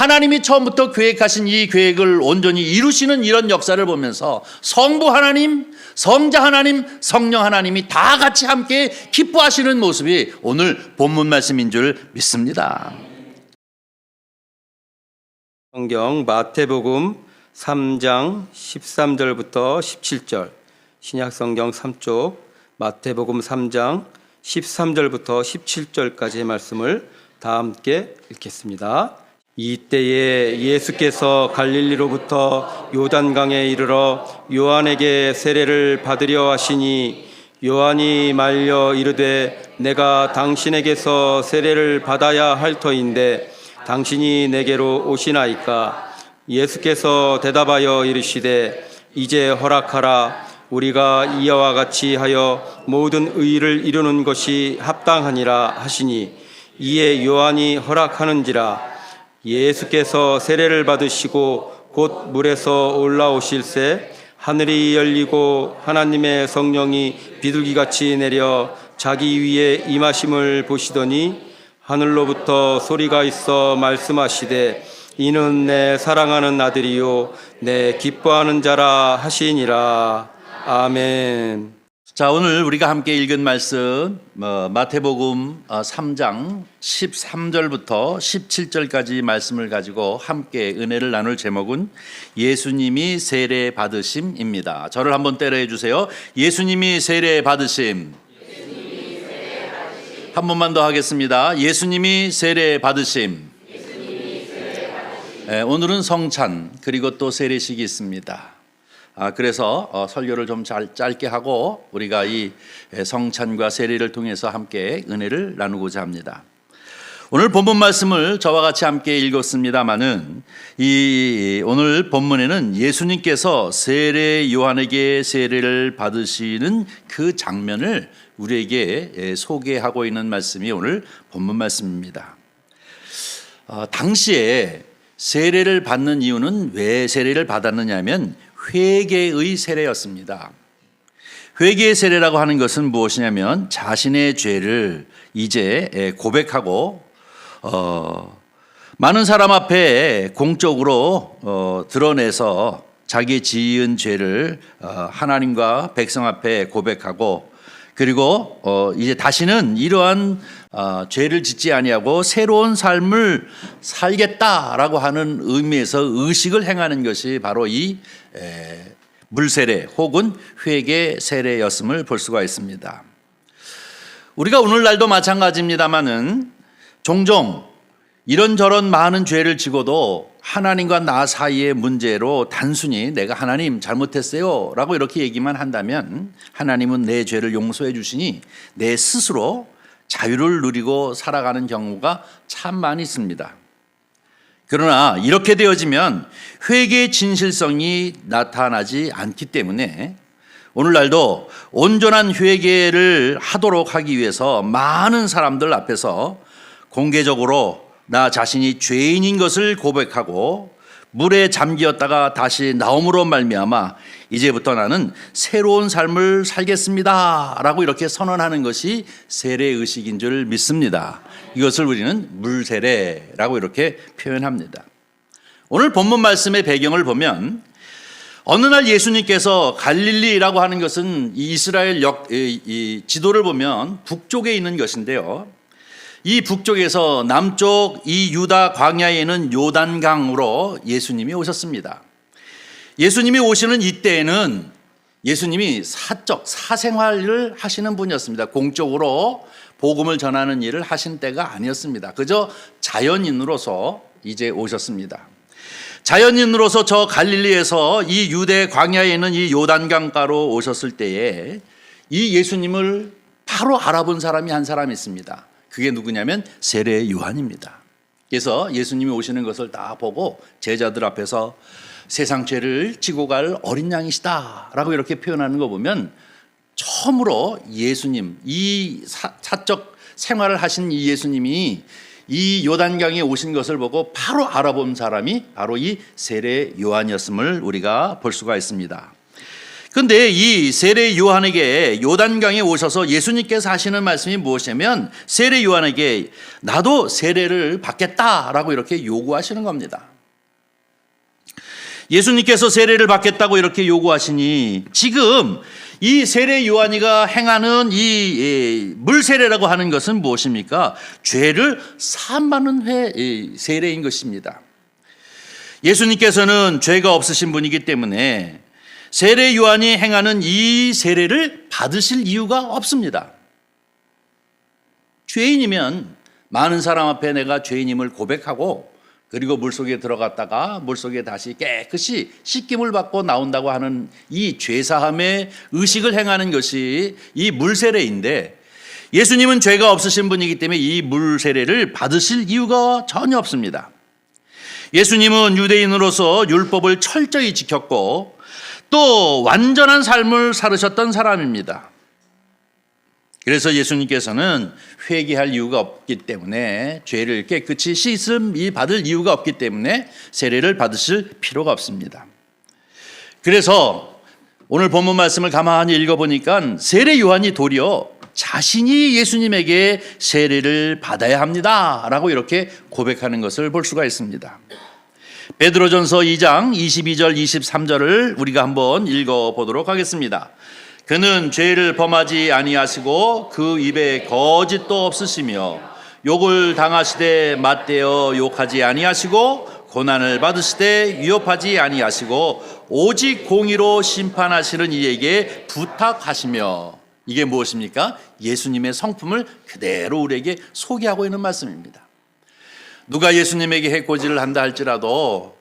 하나님이 처음부터 계획하신 이 계획을 온전히 이루시는 이런 역사를 보면서 성부 하나님, 성자 하나님, 성령 하나님이 다 같이 함께 기뻐하시는 모습이 오늘 본문 말씀인 줄 믿습니다. 성경 마태복음 3장 13절부터 17절, 신약성경 3쪽 마태복음 3장 13절부터 17절까지의 말씀을 다 함께 읽겠습니다. 이때에 예수께서 갈릴리로부터 요단강에 이르러 요한에게 세례를 받으려 하시니 요한이 말려 이르되 내가 당신에게서 세례를 받아야 할 터인데 당신이 내게로 오시나이까? 예수께서 대답하여 이르시되 이제 허락하라. 우리가 이와 같이 하여 모든 의를 이루는 것이 합당하니라 하시니 이에 요한이 허락하는지라. 예수께서 세례를 받으시고 곧 물에서 올라오실새 하늘이 열리고 하나님의 성령이 비둘기같이 내려 자기 위에 임하심을 보시더니 하늘로부터 소리가 있어 말씀하시되 이는 내 사랑하는 아들이요 내 기뻐하는 자라 하시니라. 아멘. 자, 오늘 우리가 함께 읽은 말씀 마태복음 3장 13절부터 17절까지 말씀을 가지고 함께 은혜를 나눌 제목은 예수님이 세례 받으심입니다. 저를 한번 따라해 주세요. 예수님이 세례 받으심. 한 번만 더 하겠습니다. 예수님이 세례 받으심. 오늘은 성찬 그리고 또 세례식이 있습니다. 그래서 설교를 좀 짧게 하고 우리가 이 성찬과 세례를 통해서 함께 은혜를 나누고자 합니다. 오늘 본문 말씀을 저와 같이 함께 읽었습니다마는 이 오늘 본문에는 예수님께서 세례 요한에게 세례를 받으시는 그 장면을 우리에게 소개하고 있는 말씀이 오늘 본문 말씀입니다. 당시에 세례를 받는 이유는 왜 세례를 받았느냐 하면 회개의 세례였습니다. 회개의 세례라고 하는 것은 무엇이냐면 자신의 죄를 이제 고백하고 많은 사람 앞에 공적으로 드러내서 자기 지은 죄를 하나님과 백성 앞에 고백하고 그리고 이제 다시는 이러한 죄를 짓지 아니하고 새로운 삶을 살겠다라고 하는 의미에서 의식을 행하는 것이 바로 이 물세례 혹은 회개 세례였음을 볼 수가 있습니다. 우리가 오늘날도 마찬가지입니다마는 종종 이런저런 많은 죄를 지고도 하나님과 나 사이의 문제로 단순히 내가 하나님 잘못했어요 라고 이렇게 얘기만 한다면 하나님은 내 죄를 용서해 주시니 내 스스로 자유를 누리고 살아가는 경우가 참 많이 있습니다. 그러나 이렇게 되어지면 회개의 진실성이 나타나지 않기 때문에 오늘날도 온전한 회개를 하도록 하기 위해서 많은 사람들 앞에서 공개적으로 나 자신이 죄인인 것을 고백하고 물에 잠기었다가 다시 나옴으로 말미암아 이제부터 나는 새로운 삶을 살겠습니다 라고 이렇게 선언하는 것이 세례의식인 줄 믿습니다. 이것을 우리는 물세례라고 이렇게 표현합니다. 오늘 본문 말씀의 배경을 보면 어느 날 예수님께서 갈릴리라고 하는 것은 이 이스라엘 이 지도를 보면 북쪽에 있는 것인데요. 이 북쪽에서 남쪽 이 유다 광야에 있는 요단강으로 예수님이 오셨습니다. 예수님이 오시는 이때에는 예수님이 사생활을 하시는 분이었습니다. 공적으로 복음을 전하는 일을 하신 때가 아니었습니다. 그저 자연인으로서 이제 오셨습니다. 자연인으로서 저 갈릴리에서 이 유대 광야에 있는 이 요단강가로 오셨을 때에 이 예수님을 바로 알아본 사람이 한 사람이 있습니다. 그게 누구냐면 세례 요한입니다. 그래서 예수님이 오시는 것을 다 보고 제자들 앞에서 세상 죄를 지고 갈 어린 양이시다 라고 이렇게 표현하는 거 보면 처음으로 예수님, 이 사적 생활을 하신 이 예수님이 이 요단강에 오신 것을 보고 바로 알아본 사람이 바로 이 세례 요한이었음을 우리가 볼 수가 있습니다. 근데 이 세례 요한에게 요단강에 오셔서 예수님께서 하시는 말씀이 무엇이냐면 세례 요한에게 나도 세례를 받겠다라고 이렇게 요구하시는 겁니다. 예수님께서 세례를 받겠다고 이렇게 요구하시니 지금 이 세례 요한이가 행하는 이 물세례라고 하는 것은 무엇입니까? 죄를 사함받는 세례인 것입니다. 예수님께서는 죄가 없으신 분이기 때문에 세례 요한이 행하는 이 세례를 받으실 이유가 없습니다. 죄인이면 많은 사람 앞에 내가 죄인임을 고백하고 그리고 물속에 들어갔다가 물속에 다시 깨끗이 씻김을 받고 나온다고 하는 이 죄사함의 의식을 행하는 것이 이 물세례인데 예수님은 죄가 없으신 분이기 때문에 이 물세례를 받으실 이유가 전혀 없습니다. 예수님은 유대인으로서 율법을 철저히 지켰고 또 완전한 삶을 살으셨던 사람입니다. 그래서 예수님께서는 회개할 이유가 없기 때문에 죄를 깨끗이 씻음이 받을 이유가 없기 때문에 세례를 받으실 필요가 없습니다. 그래서 오늘 본문 말씀을 가만히 읽어보니까 세례 요한이 도리어 자신이 예수님에게 세례를 받아야 합니다 라고 이렇게 고백하는 것을 볼 수가 있습니다. 베드로전서 2장 22절 23절을 우리가 한번 읽어보도록 하겠습니다. 그는 죄를 범하지 아니하시고 그 입에 거짓도 없으시며 욕을 당하시되 맞대어 욕하지 아니하시고 고난을 받으시되 위협하지 아니하시고 오직 공의로 심판하시는 이에게 부탁하시며. 이게 무엇입니까? 예수님의 성품을 그대로 우리에게 소개하고 있는 말씀입니다. 누가 예수님에게 해코지를 한다 할지라도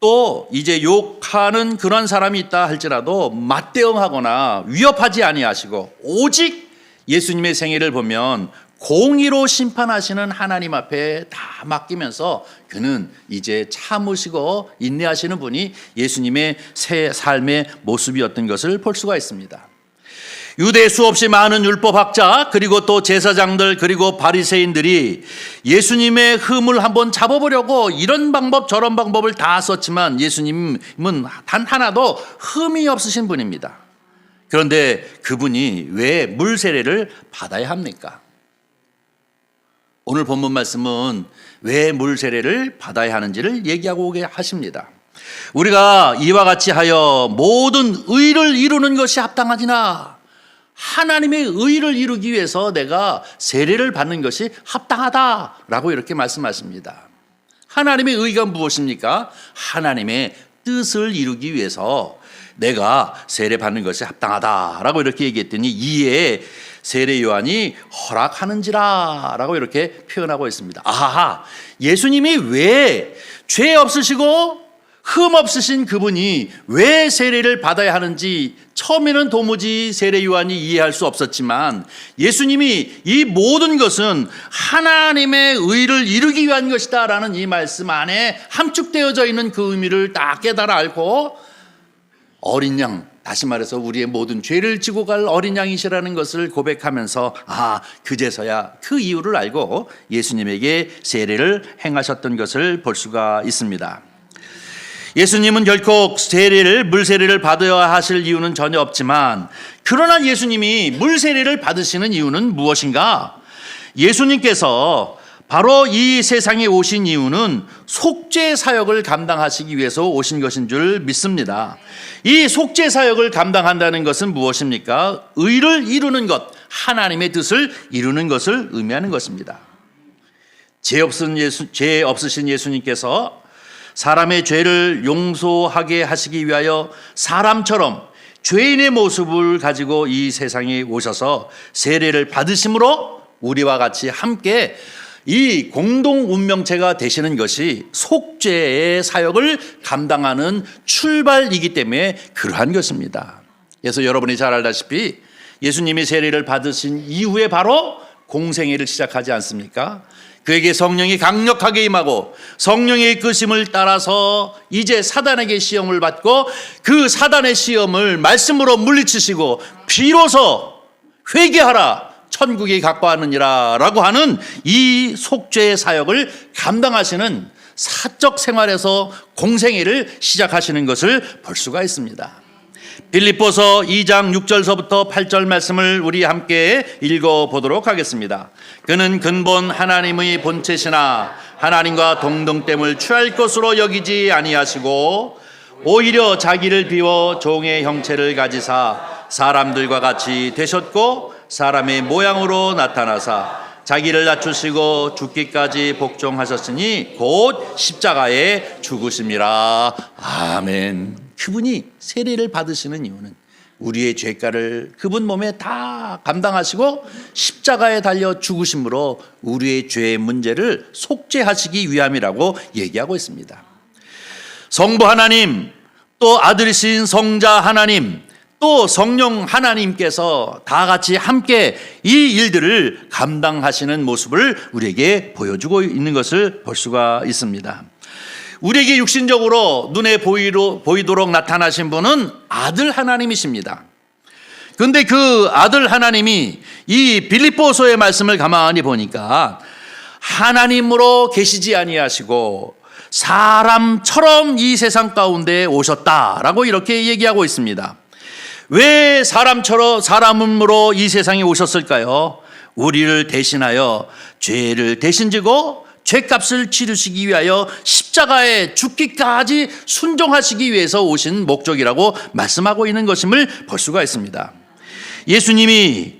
또 이제 욕하는 그런 사람이 있다 할지라도 맞대응하거나 위협하지 아니하시고 오직 예수님의 생애를 보면 공의로 심판하시는 하나님 앞에 다 맡기면서 그는 이제 참으시고 인내하시는 분이 예수님의 새 삶의 모습이었던 것을 볼 수가 있습니다. 유대 수없이 많은 율법학자 그리고 또 제사장들 그리고 바리새인들이 예수님의 흠을 한번 잡아보려고 이런 방법 저런 방법을 다 썼지만 예수님은 단 하나도 흠이 없으신 분입니다. 그런데 그분이 왜 물세례를 받아야 합니까? 오늘 본문 말씀은 왜 물세례를 받아야 하는지를 얘기하고 오게 하십니다. 우리가 이와 같이 하여 모든 의를 이루는 것이 합당하지나 하나님의 의를 이루기 위해서 내가 세례를 받는 것이 합당하다라고 이렇게 말씀하십니다. 하나님의 의가 무엇입니까? 하나님의 뜻을 이루기 위해서 내가 세례 받는 것이 합당하다라고 이렇게 얘기했더니 이에 세례 요한이 허락하는지라라고 이렇게 표현하고 있습니다. 아하, 예수님이 왜 죄 없으시고 흠 없으신 그분이 왜 세례를 받아야 하는지 처음에는 도무지 세례 요한이 이해할 수 없었지만 예수님이 이 모든 것은 하나님의 의를 이루기 위한 것이다 라는 이 말씀 안에 함축되어져 있는 그 의미를 딱 깨달아 알고 어린 양, 다시 말해서 우리의 모든 죄를 지고 갈 어린 양이시라는 것을 고백하면서 그제서야 그 이유를 알고 예수님에게 세례를 행하셨던 것을 볼 수가 있습니다. 예수님은 결코 물세례를 받아야 하실 이유는 전혀 없지만 그러나 예수님이 물세례를 받으시는 이유는 무엇인가? 예수님께서 바로 이 세상에 오신 이유는 속죄 사역을 감당하시기 위해서 오신 것인 줄 믿습니다. 이 속죄 사역을 감당한다는 것은 무엇입니까? 의를 이루는 것, 하나님의 뜻을 이루는 것을 의미하는 것입니다. 죄 없으신 예수님께서 사람의 죄를 용서하게 하시기 위하여 사람처럼 죄인의 모습을 가지고 이 세상에 오셔서 세례를 받으심으로 우리와 같이 함께 이 공동 운명체가 되시는 것이 속죄의 사역을 감당하는 출발이기 때문에 그러한 것입니다. 그래서 여러분이 잘 알다시피 예수님이 세례를 받으신 이후에 바로 공생애를 시작하지 않습니까? 그에게 성령이 강력하게 임하고 성령의 이끄심을 따라서 이제 사단에게 시험을 받고 그 사단의 시험을 말씀으로 물리치시고 비로소 회개하라 천국이 각과하느니라 라고 하는 이 속죄의 사역을 감당하시는 사적 생활에서 공생애를 시작하시는 것을 볼 수가 있습니다. 빌립보서 2장 6절서부터 8절 말씀을 우리 함께 읽어보도록 하겠습니다. 그는 근본 하나님의 본체시나 하나님과 동등됨을 취할 것으로 여기지 아니하시고 오히려 자기를 비워 종의 형체를 가지사 사람들과 같이 되셨고 사람의 모양으로 나타나사 자기를 낮추시고 죽기까지 복종하셨으니 곧 십자가에 죽으심이라. 아멘. 그분이 세례를 받으시는 이유는 우리의 죄가를 그분 몸에 다 감당하시고 십자가에 달려 죽으심으로 우리의 죄의 문제를 속죄하시기 위함이라고 얘기하고 있습니다. 성부 하나님, 또 아들이신 성자 하나님, 또 성령 하나님께서 다 같이 함께 이 일들을 감당하시는 모습을 우리에게 보여주고 있는 것을 볼 수가 있습니다. 우리에게 육신적으로 눈에 보이도록 나타나신 분은 아들 하나님이십니다. 그런데 그 아들 하나님이 이 빌립보서의 말씀을 가만히 보니까 하나님으로 계시지 아니하시고 사람처럼 이 세상 가운데 오셨다라고 이렇게 얘기하고 있습니다. 왜 사람으로 이 세상에 오셨을까요? 우리를 대신하여 죄를 대신지고 죄값을 치르시기 위하여 십자가에 죽기까지 순종하시기 위해서 오신 목적이라고 말씀하고 있는 것임을 볼 수가 있습니다. 예수님이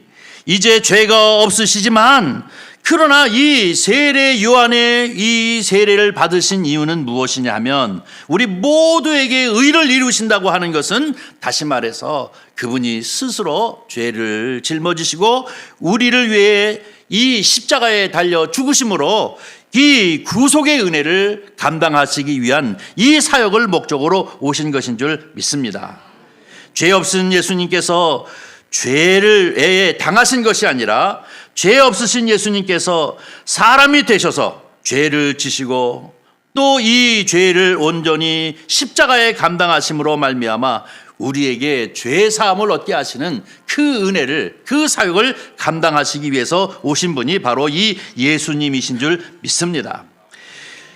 이제 죄가 없으시지만 그러나 이 세례 요한의 이 세례를 받으신 이유는 무엇이냐 하면 우리 모두에게 의를 이루신다고 하는 것은 다시 말해서 그분이 스스로 죄를 짊어지시고 우리를 위해 이 십자가에 달려 죽으심으로 이 구속의 은혜를 감당하시기 위한 이 사역을 목적으로 오신 것인 줄 믿습니다. 죄 없은 예수님께서 죄를 당하신 것이 아니라 죄 없으신 예수님께서 사람이 되셔서 죄를 지시고 또 이 죄를 온전히 십자가에 감당하심으로 말미암아 우리에게 죄 사함을 얻게 하시는 그 은혜를, 그 사역을 감당하시기 위해서 오신 분이 바로 이 예수님이신 줄 믿습니다.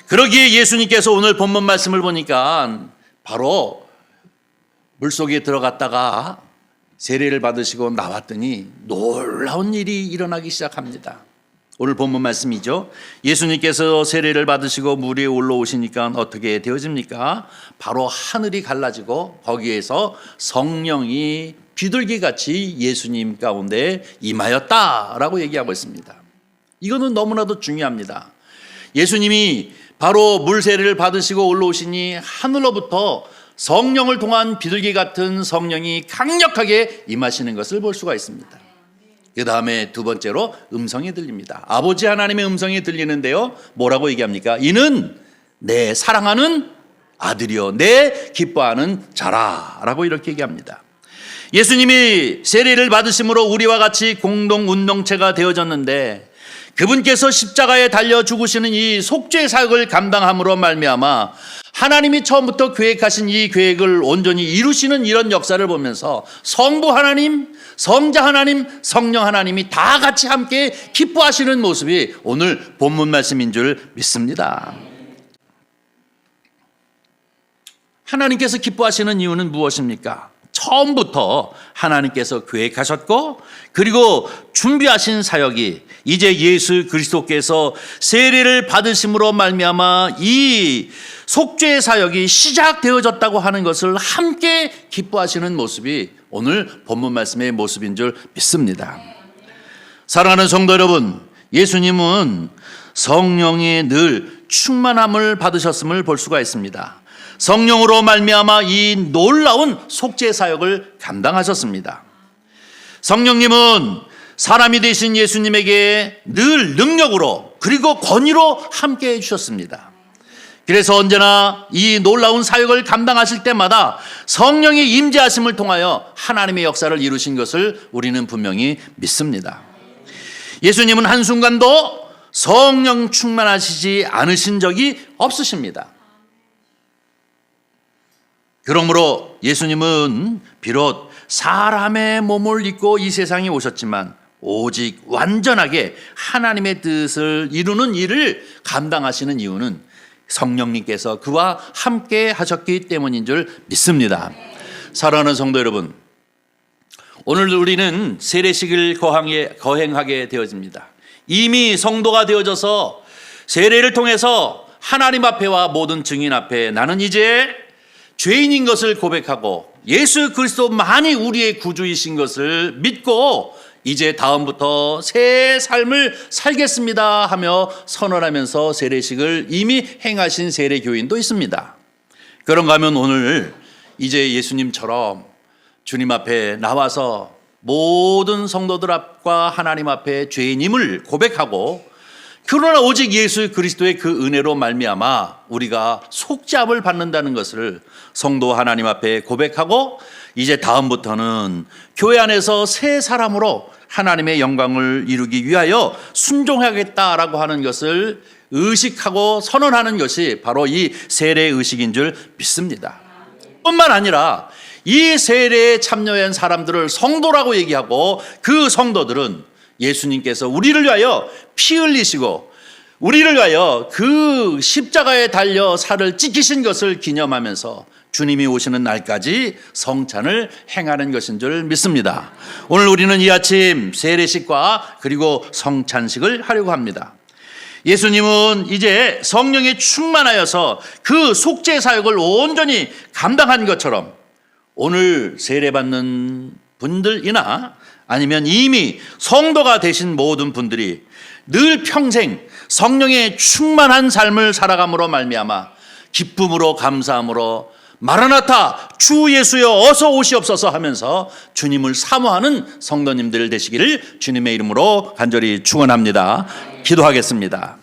그러기에 예수님께서 오늘 본문 말씀을 보니까 바로 물속에 들어갔다가 세례를 받으시고 나왔더니 놀라운 일이 일어나기 시작합니다. 오늘 본문 말씀이죠. 예수님께서 세례를 받으시고 물 위에 올라오시니까 어떻게 되어집니까? 바로 하늘이 갈라지고 거기에서 성령이 비둘기같이 예수님 가운데 임하였다라고 얘기하고 있습니다. 이거는 너무나도 중요합니다. 예수님이 바로 물 세례를 받으시고 올라오시니 하늘로부터 성령을 통한 비둘기 같은 성령이 강력하게 임하시는 것을 볼 수가 있습니다. 그 다음에 두 번째로 음성이 들립니다. 아버지 하나님의 음성이 들리는데요. 뭐라고 얘기합니까? 이는 내 사랑하는 아들이요 내 기뻐하는 자라라고 이렇게 얘기합니다. 예수님이 세례를 받으심으로 우리와 같이 공동 운동체가 되어졌는데 그분께서 십자가에 달려 죽으시는 이 속죄 사역을 감당함으로 말미암아 하나님이 처음부터 계획하신 이 계획을 온전히 이루시는 이런 역사를 보면서 성부 하나님, 성자 하나님, 성령 하나님이 다 같이 함께 기뻐하시는 모습이 오늘 본문 말씀인 줄 믿습니다. 하나님께서 기뻐하시는 이유는 무엇입니까? 처음부터 하나님께서 계획하셨고 그리고 준비하신 사역이 이제 예수 그리스도께서 세례를 받으심으로 말미암아 이 속죄의 사역이 시작되어졌다고 하는 것을 함께 기뻐하시는 모습이 오늘 본문 말씀의 모습인 줄 믿습니다. 사랑하는 성도 여러분, 예수님은 성령의 늘 충만함을 받으셨음을 볼 수가 있습니다. 성령으로 말미암아 이 놀라운 속죄 사역을 감당하셨습니다. 성령님은 사람이 되신 예수님에게 늘 능력으로 그리고 권위로 함께 해주셨습니다. 그래서 언제나 이 놀라운 사역을 감당하실 때마다 성령의 임재하심을 통하여 하나님의 역사를 이루신 것을 우리는 분명히 믿습니다. 예수님은 한순간도 성령 충만하시지 않으신 적이 없으십니다. 그러므로 예수님은 비록 사람의 몸을 입고 이 세상에 오셨지만 오직 완전하게 하나님의 뜻을 이루는 일을 감당하시는 이유는 성령님께서 그와 함께 하셨기 때문인 줄 믿습니다. 사랑하는 성도 여러분, 오늘 우리는 세례식을 거행하게 되어집니다. 이미 성도가 되어져서 세례를 통해서 하나님 앞에와 모든 증인 앞에 나는 이제 죄인인 것을 고백하고 예수 그리스도만이 우리의 구주이신 것을 믿고 이제 다음부터 새 삶을 살겠습니다 하며 선언하면서 세례식을 이미 행하신 세례교인도 있습니다. 그런가 하면 오늘 이제 예수님처럼 주님 앞에 나와서 모든 성도들 앞과 하나님 앞에 죄인임을 고백하고 그러나 오직 예수 그리스도의 그 은혜로 말미암아 우리가 속죄함을 받는다는 것을 성도 하나님 앞에 고백하고 이제 다음부터는 교회 안에서 새 사람으로 하나님의 영광을 이루기 위하여 순종하겠다라고 하는 것을 의식하고 선언하는 것이 바로 이 세례 의식인 줄 믿습니다. 뿐만 아니라 이 세례에 참여한 사람들을 성도라고 얘기하고 그 성도들은 예수님께서 우리를 위하여 피 흘리시고 우리를 위하여 그 십자가에 달려 살을 찢기신 것을 기념하면서 주님이 오시는 날까지 성찬을 행하는 것인 줄 믿습니다. 오늘 우리는 이 아침 세례식과 그리고 성찬식을 하려고 합니다. 예수님은 이제 성령에 충만하여서 그 속죄 사역을 온전히 감당한 것처럼 오늘 세례받는 분들이나 아니면 이미 성도가 되신 모든 분들이 늘 평생 성령에 충만한 삶을 살아감으로 말미암아 기쁨으로 감사함으로 마라나타 주 예수여 어서 오시옵소서 하면서 주님을 사모하는 성도님들 되시기를 주님의 이름으로 간절히 축원합니다. 기도하겠습니다.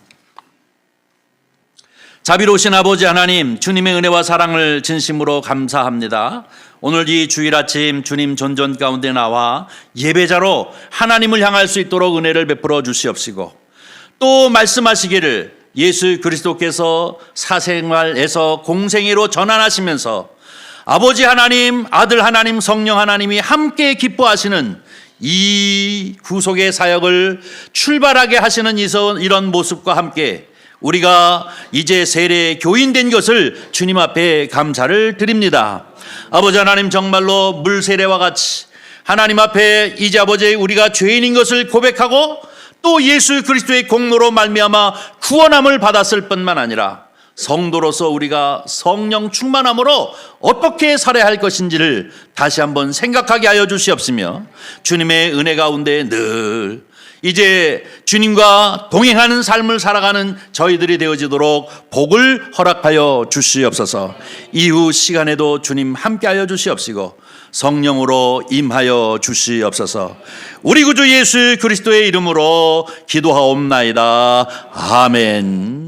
자비로우신 아버지 하나님, 주님의 은혜와 사랑을 진심으로 감사합니다. 오늘 이 주일 아침 주님 존전 가운데 나와 예배자로 하나님을 향할 수 있도록 은혜를 베풀어 주시옵시고 또 말씀하시기를 예수 그리스도께서 사생활에서 공생애로 전환하시면서 아버지 하나님, 아들 하나님, 성령 하나님이 함께 기뻐하시는 이 구속의 사역을 출발하게 하시는 이런 모습과 함께 우리가 이제 세례 교인된 것을 주님 앞에 감사를 드립니다. 아버지 하나님, 정말로 물세례와 같이 하나님 앞에 이제 아버지 우리가 죄인인 것을 고백하고 또 예수 그리스도의 공로로 말미암아 구원함을 받았을 뿐만 아니라 성도로서 우리가 성령 충만함으로 어떻게 살아야 할 것인지를 다시 한번 생각하게 하여 주시옵시며 주님의 은혜 가운데 늘 이제 주님과 동행하는 삶을 살아가는 저희들이 되어지도록 복을 허락하여 주시옵소서. 이후 시간에도 주님 함께하여 주시옵시고 성령으로 임하여 주시옵소서. 우리 구주 예수 그리스도의 이름으로 기도하옵나이다. 아멘.